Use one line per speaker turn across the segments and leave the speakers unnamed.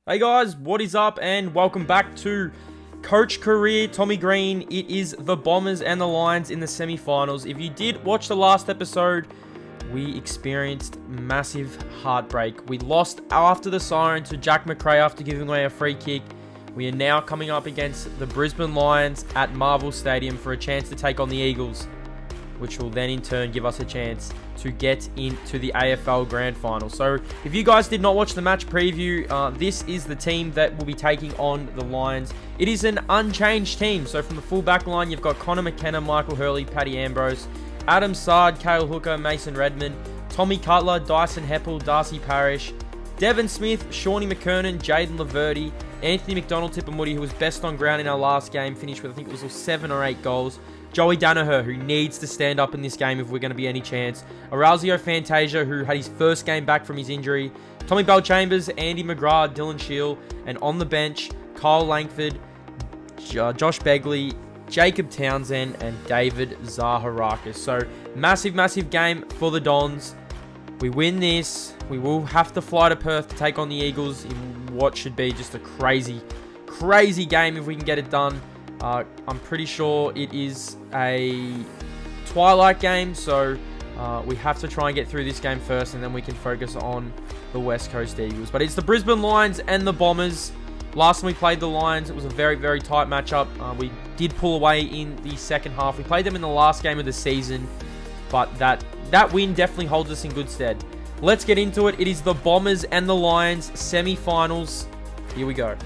Hey guys, what is up and welcome back to Coach Career Tommy Green. It is the Bombers and the Lions in the semi-finals. If you did watch the last episode, we experienced massive heartbreak. We lost after the siren to Jack McRae after giving away a free kick. We are now coming up against the Brisbane Lions at Marvel Stadium for a chance to take on the Eagles, which will then in turn give us a chance to get into the AFL Grand Final. So if you guys did not watch the match preview, this is the team that will be taking on the Lions. It is an unchanged team. So from the full back line, you've got Connor McKenna, Michael Hurley, Paddy Ambrose, Adam Sard, Cale Hooker, Mason Redmond, Tommy Cutler, Dyson Heppel, Darcy Parish, Devon Smith, Shawnee McKernan, Jaden Laverty, Anthony McDonald-Tippermuddy, who was best on ground in our last game, finished with I think it was 7 or 8 goals. Joey Danaher, who needs to stand up in this game if we're going to be any chance. Orazio Fantasia, who had his first game back from his injury. Tommy Bell-Chambers, Andy McGrath, Dylan Shield, and on the bench, Kyle Langford, Josh Begley, Jacob Townsend, and David Zaharakis. So, massive game for the Dons. We win this. We will have to fly to Perth to take on the Eagles in what should be just a crazy game if we can get it done. I'm pretty sure it is a twilight game, so we have to try and get through this game first, and then we can focus on the West Coast Eagles. But it's the Brisbane Lions and the Bombers. Last time we played the Lions, it was a very tight matchup. We did pull away in the second half. We played them in the last game of the season, but that win definitely holds us in good stead. Let's get into it. It is the Bombers and the Lions semi-finals. Here we go.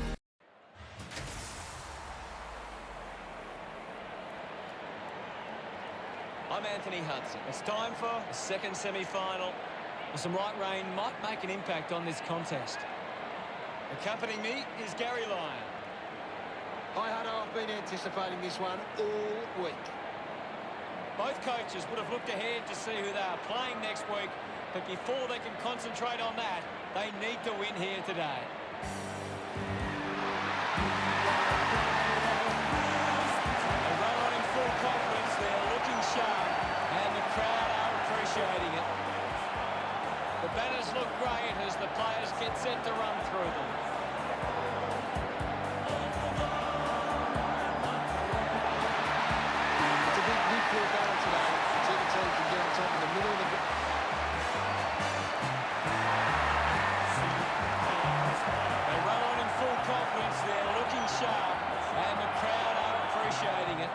I'm Anthony Hudson. It's time for the second semi-final. Some light rain might make an impact on this contest. Accompanying me is Gary Lyon.
Hi, Hutto. I've been anticipating this one all week.
Both coaches would have looked ahead to see who they are playing next week, but before they can concentrate on that, they need to win here today. They run on in full confidence. They're looking sharp, and the crowd are appreciating it. The banners look great as the players get set to run through them.
It's a big midfield battle today. See the team can get on top in the middle of the...
They run on in full confidence. They're looking sharp, and the crowd are appreciating it.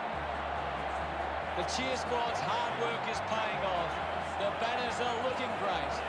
The cheer squad's hard work is paying off. The banners are looking great.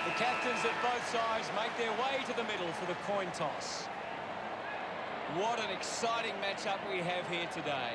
The captains at both sides make their way to the middle for the coin toss. What an exciting matchup we have here today.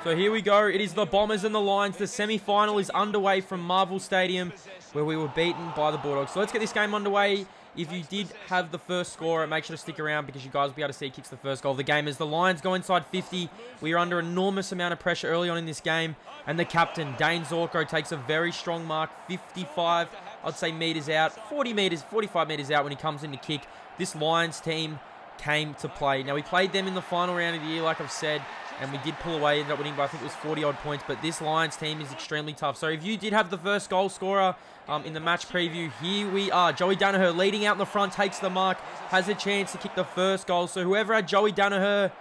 So here we go. It is the Bombers and the Lions. The semi-final is underway from Marvel Stadium, where we were beaten by the Bulldogs. So let's get this game underway. If you did have the first scorer, make sure to stick around because you guys will be able to see kicks the first goal of the game. As the Lions go inside 50, we are under enormous amount of pressure early on in this game. And the captain, Dane Zorko, takes a very strong mark, 55, I'd say, meters out, 40 meters, 45 meters out when he comes in to kick. This Lions team came to play. Now, we played them in the final round of the year, like I've said. and we did pull away, ended up winning by, I think it was 40-odd points, but this Lions team is extremely tough. So if you did have the first goal scorer in the match preview, here we are. Joey Danaher leading out in the front, takes the mark, has a chance to kick the first goal. So whoever had Joey Danaher,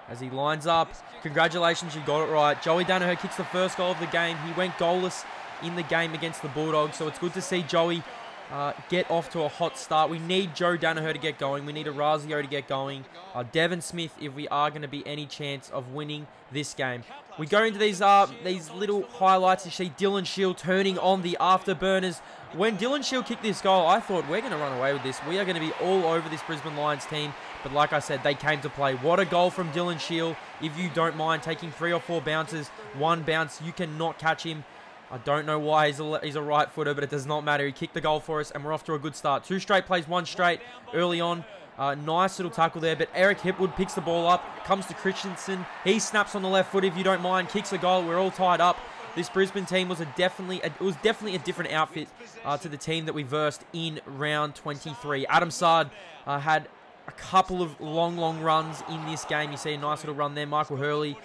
as he lines up, congratulations, you got it right. Joey Danaher kicks the first goal of the game. He went goalless in the game against the Bulldogs, so it's good to see Joey get off to a hot start. We need Joe Danaher to get going. We need Orazio to get going. Devon Smith, if we are going to be any chance of winning this game. We go into these little highlights. You see Dylan Shield turning on the afterburners. When Dylan Shield kicked this goal, I thought we're going to run away with this. We are going to be all over this Brisbane Lions team. But like I said, they came to play. What a goal from Dylan Shield. If you don't mind taking 3 or 4 bounces, 1 bounce, you cannot catch him. I don't know why he's a right footer, but it does not matter. He kicked the goal for us, and we're off to a good start. 2 straight plays, 1 straight early on. Nice little tackle there, but Eric Hipwood picks the ball up, comes to Christensen. He snaps on the left foot, if you don't mind, kicks a goal. We're all tied up. This Brisbane team was definitely a different outfit to the team that we versed in round 23. Adam Sard had a couple of long runs in this game. You see a nice little run there. Michael Hurley.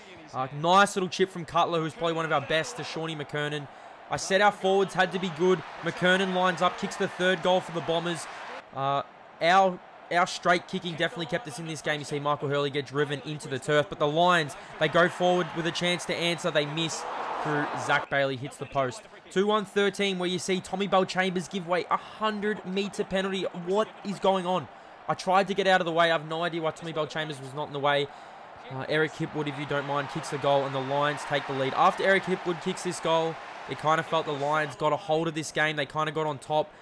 Nice little chip from Cutler, who's probably one of our best, to Shawnee McKernan. I said our forwards had to be good. McKernan lines up, kicks the 3rd goal for the Bombers. Our straight kicking definitely kept us in this game. You see Michael Hurley get driven into the turf. But the Lions, they go forward with a chance to answer. They miss through Zach Bailey, hits the post. 2-1-13, where you see Tommy Bell-Chambers give away a 100-metre penalty. What is going on? I tried to get out of the way. I have no idea why Tommy Bell-Chambers was not in the way. Eric Hipwood, if you don't mind, kicks the goal, and the Lions take the lead. After Eric Hipwood kicks this goal, it kind of felt the Lions got a hold of this game. They kind of got on top.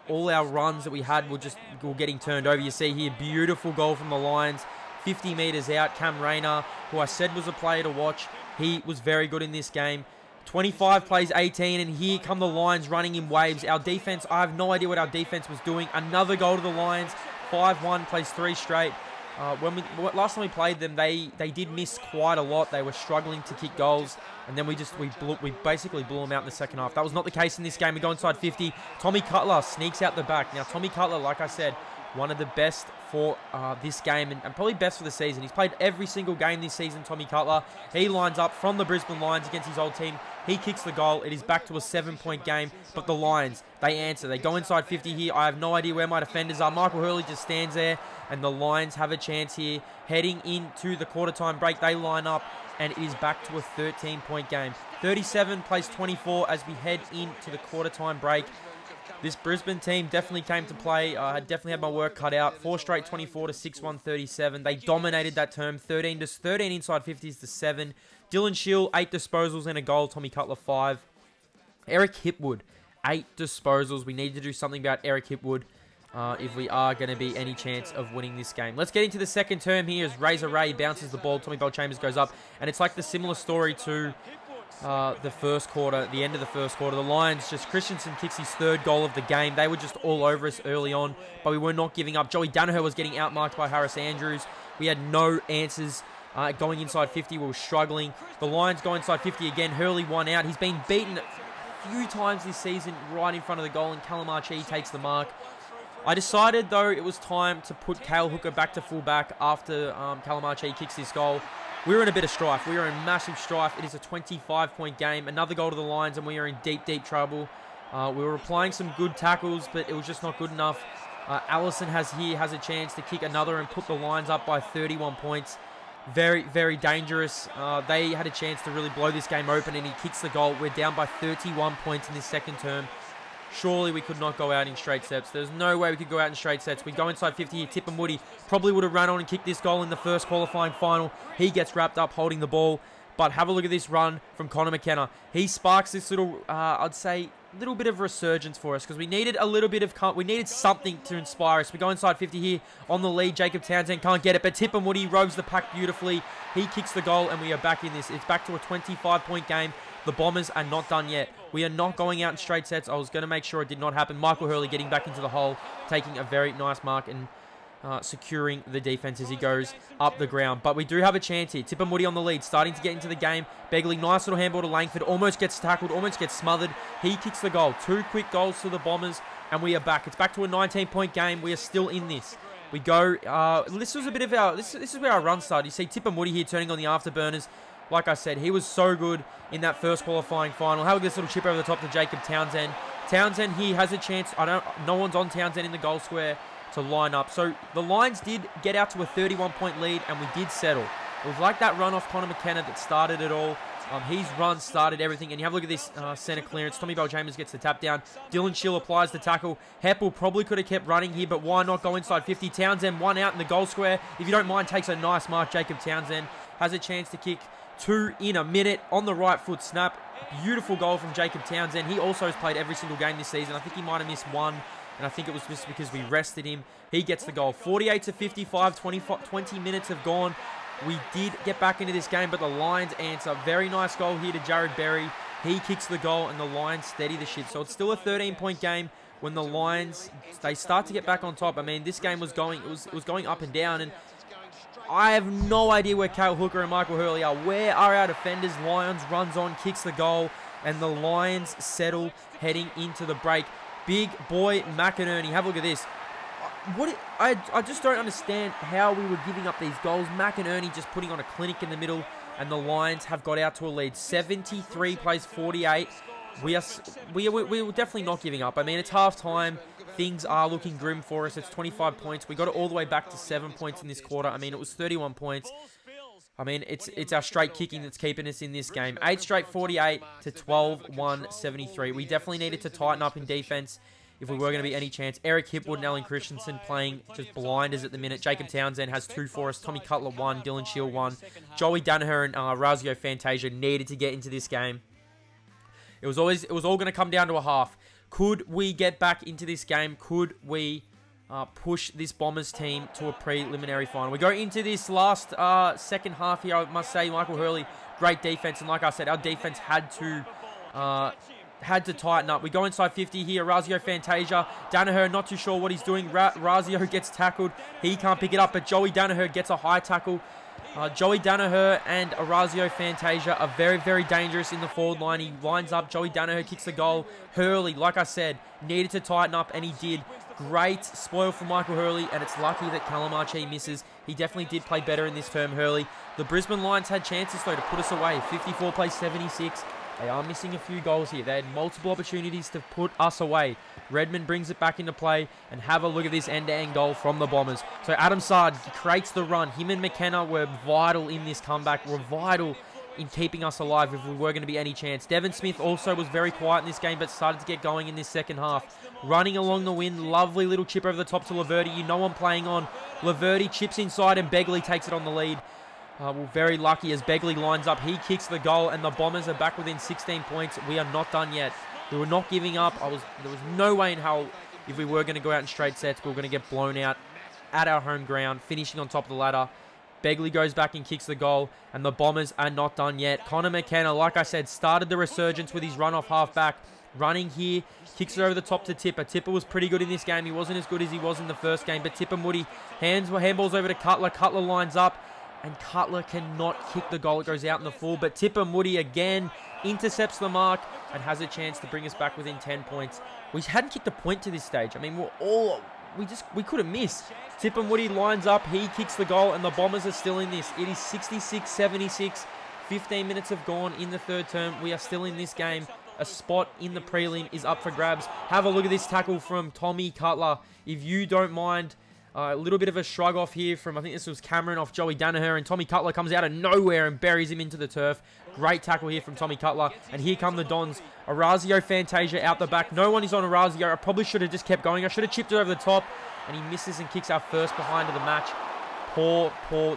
All our runs that we had were getting turned over. You see here, beautiful goal from the Lions. 50 metres out, Cam Rayner, who I said was a player to watch. He was very good in this game. 25 plays 18, and here come the Lions running in waves. Our defense, I have no idea what our defense was doing. Another goal to the Lions. 5-1, plays 3 straight. Last time we played them, they did miss quite a lot. They were struggling to kick goals, and then we basically blew them out in the second half. That was not the case in this game. We go inside 50. Tommy Cutler sneaks out the back. Now, Tommy Cutler, like I said, one of the best for this game, and probably best for the season. He's played every single game this season, Tommy Cutler. He lines up from the Brisbane Lions against his old team. He kicks the goal. It is back to a 7-point game, but the Lions, they answer. They go inside 50 here. I have no idea where my defenders are. Michael Hurley just stands there, and the Lions have a chance here. Heading into the quarter-time break, they line up, and it is back to a 13-point game. 37 plays 24 as we head into the quarter-time break. This Brisbane team definitely came to play. I definitely had my work cut out. 4 straight 24 to 6-1-37. They dominated that term. 13 inside 50s to 7. Dylan Shield, 8 disposals and a goal. Tommy Cutler, 5. Eric Hipwood, 8 disposals. We need to do something about Eric Hipwood if we are going to be any chance of winning this game. Let's get into the second term here as Razor Ray bounces the ball. Tommy Bell-Chambers goes up. And it's like the similar story to the first quarter, the end of the first quarter. The Lions, Christensen kicks his 3rd goal of the game. They were just all over us early on, but we were not giving up. Joey Danaher was getting outmarked by Harris Andrews. We had no answers going inside 50. We were struggling. The Lions go inside 50 again. Hurley 1 out. He's been beaten a few times this season right in front of the goal, and Calamachi takes the mark. I decided, though, it was time to put Cale Hooker back to fullback after Calamachi kicks this goal. We were in a bit of strife. We were in massive strife. It is a 25-point game. Another goal to the Lions, and we are in deep trouble. We were applying some good tackles, but it was just not good enough. Allison has a chance to kick another and put the Lions up by 31 points. Very dangerous. They had a chance to really blow this game open, and he kicks the goal. We're down by 31 points in this second term. Surely we could not go out in straight sets. There's no way we could go out in straight sets. We go inside 50 here. Tip and Woody probably would have run on and kicked this goal in the first qualifying final. He gets wrapped up holding the ball. But have a look at this run from Connor McKenna. He sparks this little, I'd say, little bit of resurgence for us, because we needed a little bit of, we needed something to inspire us. We go inside 50 here on the lead. Jacob Townsend can't get it, but Tip and Woody roves the pack beautifully. He kicks the goal, and we are back in this. It's back to a 25-point game. The Bombers are not done yet. We are not going out in straight sets. I was going to make sure it did not happen. Michael Hurley getting back into the hole, taking a very nice mark and securing the defense as he goes up the ground. But we do have a chance here. Tip and Woody on the lead, starting to get into the game. Begley, nice little handball to Langford. Almost gets tackled, almost gets smothered. He kicks the goal. 2 quick goals to the Bombers, and we are back. It's back to a 19-point game. We are still in this. We go, this was a bit of our, this is where our run started. You see Tipper Moody here turning on the afterburners. Like I said, he was so good in that first qualifying final. Have a this little chip over the top to Jacob Townsend. Townsend here has a chance. No one's on Townsend in the goal square to line up. So the Lions did get out to a 31-point lead, and we did settle. It was like that run off Connor McKenna that started it all. His run started everything. And you have a look at this centre clearance. Tommy Bell-Chambers gets the tap down. Dylan Shield applies the tackle. Heppel probably could have kept running here, but why not go inside 50? Townsend, one out in the goal square. If you don't mind, takes a nice mark. Jacob Townsend has a chance to kick 2 in a minute on the right foot snap. Beautiful goal from Jacob Townsend. He also has played every single game this season. I think he might have missed one, and I think it was just because we rested him. He gets the goal. 48-55, 20 minutes have gone. We did get back into this game, but the Lions answer. Very nice goal here to Jared Berry. He kicks the goal, and the Lions steady the ship. So it's still a 13-point game when the Lions, they start to get back on top. I mean, this game was going, it was going up and down, and I have no idea where Cale Hooker and Michael Hurley are. Where are our defenders? Lions runs on, kicks the goal, and the Lions settle heading into the break. Big boy McInerney. Have a look at this. I just don't understand how we were giving up these goals. McInerney just putting on a clinic in the middle, and the Lions have got out to a lead. 73 plays 48. We're definitely not giving up. I mean, it's half time. Things are looking grim for us. It's 25 points. We got it all the way back to 7 points in this quarter. I mean, it was 31 points. I mean, it's our straight kicking that's keeping us in this game. 8 straight 48 to 12-1-73. We definitely needed to tighten up in defense if we were going to be any chance. Eric Hipwood and Alan Christensen playing just blinders at the minute. Jacob Townsend has 2 for us. Tommy Cutler 1. Dylan Shield 1. Joey Danaher and Razio Fantasia needed to get into this game. It was all going to come down to a half. Could we get back into this game? Could we push this Bombers team to a preliminary final? We go into this last second half here. I must say, Michael Hurley, great defense. And like I said, our defense had to tighten up. We go inside 50 here. Razio Fantasia. Danaher, not too sure what he's doing. Razio gets tackled. He can't pick it up, but Joey Danaher gets a high tackle. Joey Danaher and Razio Fantasia are very, very dangerous in the forward line. He lines up. Joey Danaher kicks the goal. Hurley, like I said, needed to tighten up, and he did. Great spoil for Michael Hurley, and it's lucky that Calamachi misses. He definitely did play better in this term, Hurley. The Brisbane Lions had chances, though, to put us away. 54 plays 76. They are missing a few goals here. They had multiple opportunities to put us away. Redmond brings it back into play, and have a look at this end-to-end goal from the Bombers. So Adam Sard creates the run. Him and McKenna were vital in this comeback, were vital in keeping us alive if we were going to be any chance. Devon Smith also was very quiet in this game, but started to get going in this second half. Running along the wing, lovely little chip over the top to Laverty. You know I'm playing on. Laverty chips inside, and Begley takes it on the lead. We're very lucky as Begley lines up. He kicks the goal, and the Bombers are back within 16 points. We are not done yet. We were not giving up. There was no way in hell, if we were going to go out in straight sets, we were going to get blown out at our home ground, finishing on top of the ladder. Begley goes back and kicks the goal, and the Bombers are not done yet. Connor McKenna, like I said, started the resurgence with his run-off halfback. Running here, kicks it over the top to Tipper. Tipper was pretty good in this game. He wasn't as good as he was in the first game, but Tipper Moody handballs over to Cutler. Cutler lines up, and Cutler cannot kick the goal. It goes out in the full, but Tipper Moody again intercepts the mark and has a chance to bring us back within 10 points. We hadn't kicked a point to this stage. I mean, we could have missed. Tipper Moody lines up, he kicks the goal, and the Bombers are still in this. It is 66-76. 15 minutes have gone in the third term. We are still in this game. A spot in the prelim is up for grabs. Have a look at this tackle from Tommy Cutler. If you don't mind, a little bit of a shrug off here from, I think this was Cameron off Joey Danaher, and Tommy Cutler comes out of nowhere and buries him into the turf. Great tackle here from Tommy Cutler, and here come the Dons. Orazio Fantasia out the back. No one is on Orazio. I probably should have just kept going. I should have chipped it over the top, and he misses and kicks our first behind of the match. Poor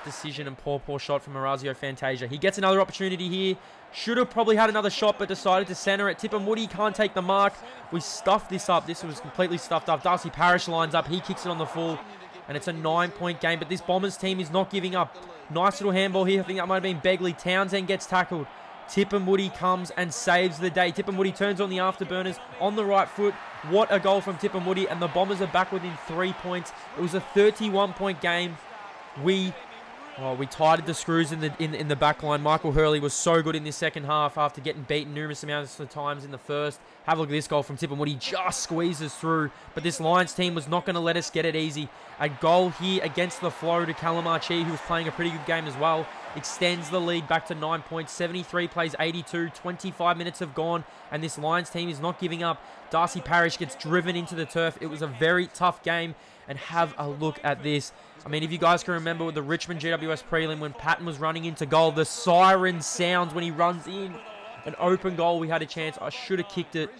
decision and poor shot from Orazio Fantasia. He gets another opportunity here. Should have probably had another shot, but decided to center it. Tipper Moody can't take the mark. We stuffed this up. This was completely stuffed up. Darcy Parish lines up. He kicks it on the full, and it's a 9-point game, but this Bombers team is not giving up. Nice little handball here. I think that might have been Begley. Townsend gets tackled. Tipper Moody comes and saves the day. Tipper Moody turns on the afterburners on the right foot. What a goal from Tipper Moody, and the Bombers are back within 3 points. It was a 31-point game. We Oh, we tightened the screws in the back line. Michael Hurley was so good in this second half after getting beaten numerous amounts of times in the first. Have a look at this goal from Tipperwood. He just squeezes through, but this Lions team was not going to let us get it easy. A goal here against the flow to Calamarchi, who was playing a pretty good game as well. Extends the lead back to 9 points. 73 plays 82. 25 minutes have gone, and this Lions team is not giving up. Darcy Parish gets driven into the turf. It was a very tough game, and have a look at this. I mean, if you guys can remember with the Richmond GWS prelim when Patton was running into goal, the siren sounds when he runs in. An open goal, we had a chance. I should have kicked it.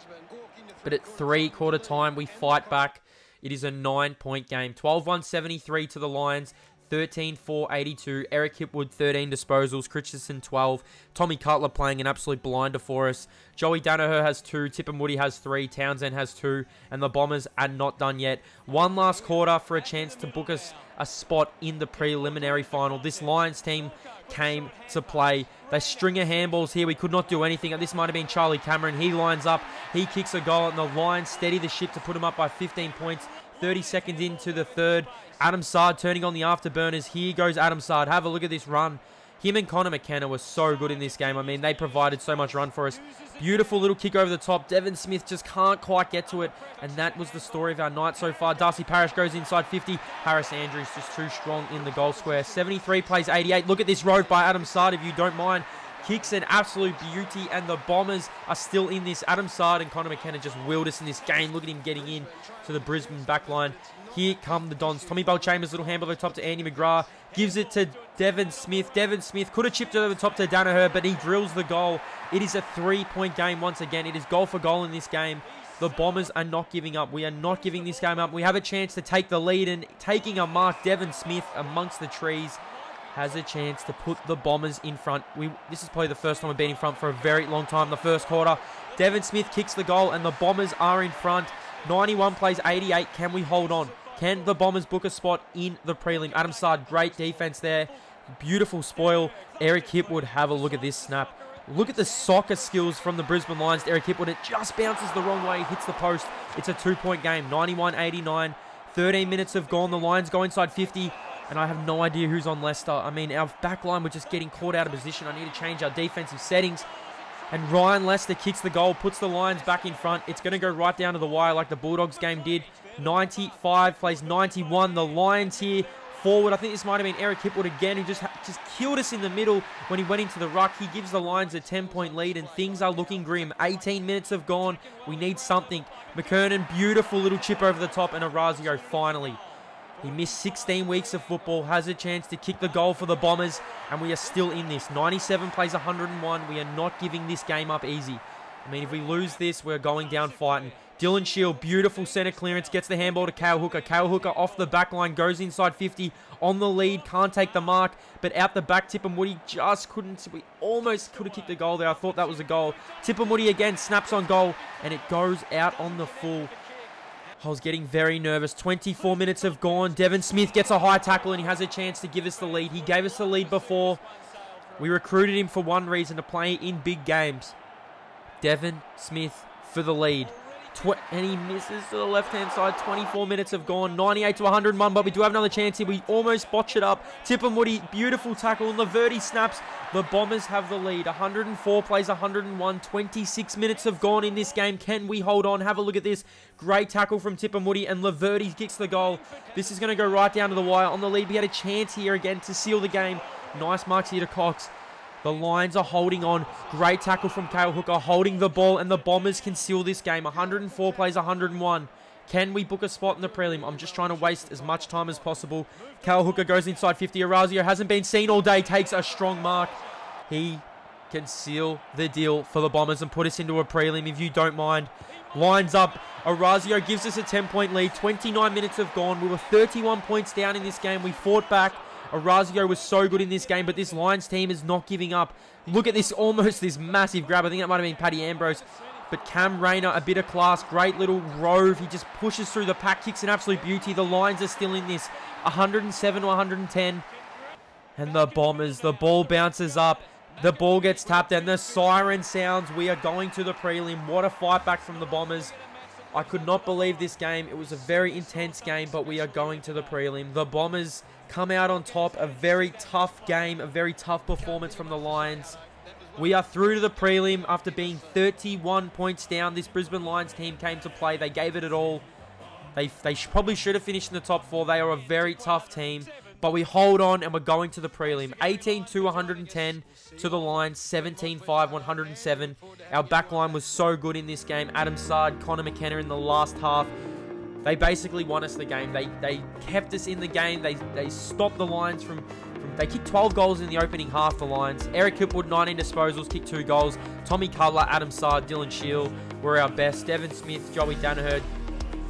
But at three-quarter time, we fight back. It is a 9-point game. 12-1-73 to the Lions. 13-4-82. Eric Hipwood, 13 disposals. Christensen, 12. Tommy Cutler playing an absolute blinder for us. Joey Danaher has 2. Tipperwood has 3. Townsend has 2. And the Bombers are not done yet. One last quarter for a chance to book us a spot in the preliminary final. This Lions team came to play. They string of handballs here. We could not do anything. This might have been Charlie Cameron. He lines up. He kicks a goal, and the Lions steady the ship to put him up by 15 points. 30 seconds into the third. Adam Sard turning on the afterburners. Here goes Adam Sard. Have a look at this run. Him and Connor McKenna were so good in this game. I mean, they provided so much run for us. Beautiful little kick over the top. Devon Smith just can't quite get to it. And that was the story of our night so far. Darcy Parish goes inside 50. Harris Andrews just too strong in the goal square. 73 plays 88. Look at this road by Adam Sard, if you don't mind. Kicks an absolute beauty, and the Bombers are still in this. Adam Sard and Connor McKenna just willed us in this game. Look at him getting in to the Brisbane backline. Here come the Dons. Tommy Bell Chambers, little handball over the top to Andy McGrath. Gives it to Devon Smith. Devon Smith could have chipped it over the top to Danaher, but he drills the goal. It is a 3-point game once again. It is goal for goal in this game. The Bombers are not giving up. We are not giving this game up. We have a chance to take the lead, and taking a mark, Devon Smith amongst the trees has a chance to put the Bombers in front. This is probably the first time we've been in front for a very long time. The first quarter, Devon Smith kicks the goal, and the Bombers are in front. 91 plays 88. Can we hold on? Can the Bombers book a spot in the prelim? Adam Sard, great defense there. Beautiful spoil. Eric Hipwood, have a look at this snap. Look at the soccer skills from the Brisbane Lions. Eric Hipwood, it just bounces the wrong way, hits the post. It's a 2-point game, 91-89. 13 minutes have gone. The Lions go inside 50, and I have no idea who's on Leicester. I mean, our back line, we're just getting caught out of position. I need to change our defensive settings. And Ryan Lester kicks the goal, puts the Lions back in front. It's going to go right down to the wire like the Bulldogs game did. 95 plays 91. The Lions here forward. I think this might have been Eric Hipwood again, who just killed us in the middle when he went into the ruck. He gives the Lions a 10-point lead, and things are looking grim. 18 minutes have gone. We need something. McKernan, beautiful little chip over the top, and Orazio finally. He missed 16 weeks of football, has a chance to kick the goal for the Bombers, and we are still in this. 97 plays 101. We are not giving this game up easy. I mean, if we lose this, we're going down fighting. Dylan Shield, beautiful centre clearance, gets the handball to Cale Hooker. Cale Hooker off the back line, goes inside 50, on the lead, can't take the mark, but out the back, Tipperwood just couldn't. We almost could have kicked the goal there. I thought that was a goal. Tipperwood again snaps on goal, and it goes out on the full. I was getting very nervous. 24 minutes have gone. Devon Smith gets a high tackle, and he has a chance to give us the lead. He gave us the lead before. We recruited him for one reason, to play in big games. Devon Smith for the lead. And he misses to the left-hand side. 24 minutes have gone. 98-101, but we do have another chance here. We almost botch it up. Tipperwood, beautiful tackle, and Laverty snaps. The Bombers have the lead. 104 plays 101. 26 minutes have gone in this game. Can we hold on? Have a look at this. Great tackle from Tipperwood, and Laverty kicks the goal. This is going to go right down to the wire. On the lead, we had a chance here again to seal the game. Nice marks here to Cox. The Lions are holding on. Great tackle from Cale Hooker, holding the ball, and the Bombers can seal this game. 104 plays 101. Can we book a spot in the prelim? I'm just trying to waste as much time as possible. Cale Hooker goes inside 50. Orazio hasn't been seen all day, takes a strong mark. He can seal the deal for the Bombers and put us into a prelim, if you don't mind. Lines up. Orazio gives us a 10-point lead. 29 minutes have gone. We were 31 points down in this game. We fought back. Orazio was so good in this game, but this Lions team is not giving up. Look at this, almost this massive grab. I think that might have been Paddy Ambrose. But Cam Rayner, a bit of class. Great little rove. He just pushes through the pack, kicks an absolute beauty. The Lions are still in this. 107-110. And the Bombers, the ball bounces up. The ball gets tapped, and the siren sounds. We are going to the prelim. What a fight back from the Bombers. I could not believe this game. It was a very intense game, but we are going to the prelim. The Bombers come out on top. A very tough game, a very tough performance from the Lions. We are through to the prelim after being 31 points down. This Brisbane Lions team came to play. They gave it all. They probably should have finished in the top 4. They are a very tough team. But we hold on and we're going to the prelim. 18-2, 110 to the Lions. 17-5, 107. Our back line was so good in this game. Adam Sard, Connor McKenna in the last half. They basically won us the game. They kept us in the game. They stopped the Lions from... They kicked 12 goals in the opening half, the Lions. Eric Hipwood, 19 disposals, kicked 2 goals. Tommy Cutler, Adam Sard, Dylan Shield were our best. Devon Smith, Joey Danaher.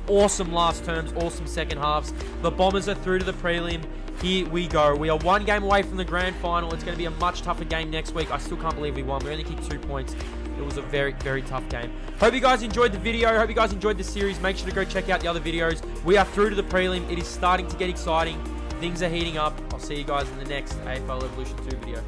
Awesome last terms, awesome second halves. The Bombers are through to the prelim. Here we go. We are 1 game away from the grand final. It's going to be a much tougher game next week. I still can't believe we won. We only kicked 2 points. It was a very, very tough game. Hope you guys enjoyed the video. Hope you guys enjoyed the series. Make sure to go check out the other videos. We are through to the prelim. It is starting to get exciting. Things are heating up. I'll see you guys in the next AFL Evolution 2 video.